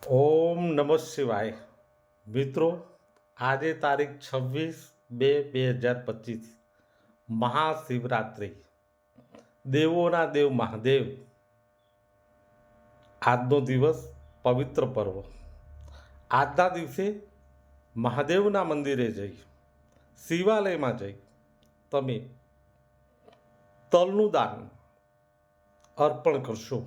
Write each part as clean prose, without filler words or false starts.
ઓમ નમઃ શિવાય. મિત્રો, આજે તારીખ 26/2/2025 મહાશિવરાત્રિ. દેવોના દેવ મહાદેવ આજનો દિવસ પવિત્ર પર્વ. આજના દિવસે મહાદેવના મંદિરે જઈ, શિવાલયમાં જઈ તમે તલનું દાન અર્પણ કરશો.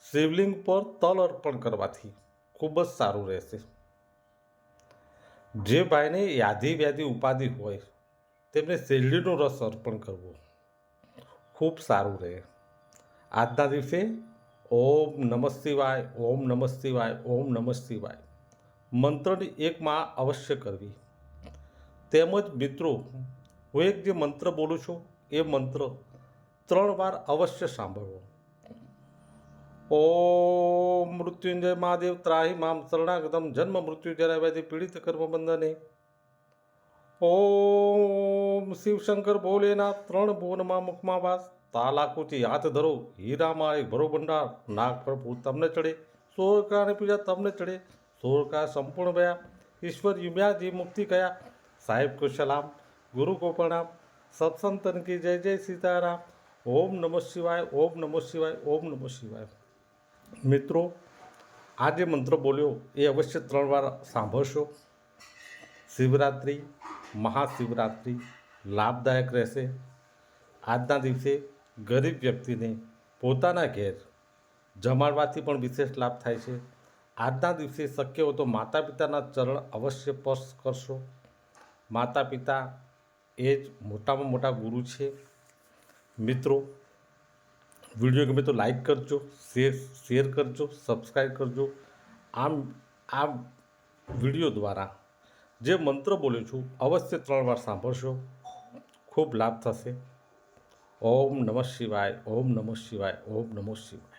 શિવલિંગ પર તલ અર્પણ કરવાથી ખૂબ જ સારું રહેશે. જે ભાઈને યાદી વ્યાધિ ઉપાધિ હોય તેમને શેરડીનો રસ અર્પણ કરવો ખૂબ સારું રહે. આજના દિવસે ઓમ નમઃ શિવાય, ઓમ નમઃ શિવાય, ઓમ નમઃ શિવાય મંત્રની એક માં અવશ્ય કરવી. તેમજ મિત્રો, હું એક જે મંત્ર બોલું છું એ મંત્ર 3 વાર અવશ્ય સાંભળવો. ઓમ મૃત્યુંજય મહાદેવ ત્રાહી મામ શરણાગતમ જન્મ મૃત્યુ જરા વ્યાધિ પીડિત કર્મ બંધને. ઓમ શિવશંકર ભોલેનાથ 3 ભુવનમાં મુખમાં વાસ. તાલાકુથી હાથ ધરો, હીરામાં એક ભરો ભંડાર. નાગ પ્રભુ તમને ચડે, સોરકાની પૂજા તમને ચડે. સોરકા સંપૂર્ણ ભયા, ઈશ્વર યુમ્યા જી મુક્તિ કયા. સાહેબ કો સલામ, ગુરુ કો પ્રણામ, સત્સંતન કી જય જય સીતારામ. ઓમ નમઃ શિવાય, ઓમ નમઃ શિવાય, ઓમ નમઃ શિવાય. મિત્રો, આ જે મંત્ર બોલ્યો એ અવશ્ય 3 વાર સાંભળશો. શિવરાત્રિ, મહાશિવરાત્રિ લાભદાયક રહેશે. આજના દિવસે ગરીબ વ્યક્તિને પોતાના ઘેર જમાડવાથી પણ વિશેષ લાભ થાય છે. આજના દિવસે શક્ય હોય તો માતા પિતાના ચરણ અવશ્ય સ્પર્શ કરશો. માતા પિતા એ જ મોટામાં મોટા ગુરુ છે. મિત્રો, વિડીયો ગમે તો લાઈક કરજો, શેર કરજો, સબસ્ક્રાઈબ કરજો. આ વિડીયો દ્વારા જે મંત્ર બોલ્યો છું અવશ્ય 3 વાર સાંભળશો, ખૂબ લાભ થશે. ઓમ નમઃ શિવાય, ઓમ નમઃ શિવાય, ઓમ નમઃ શિવાય.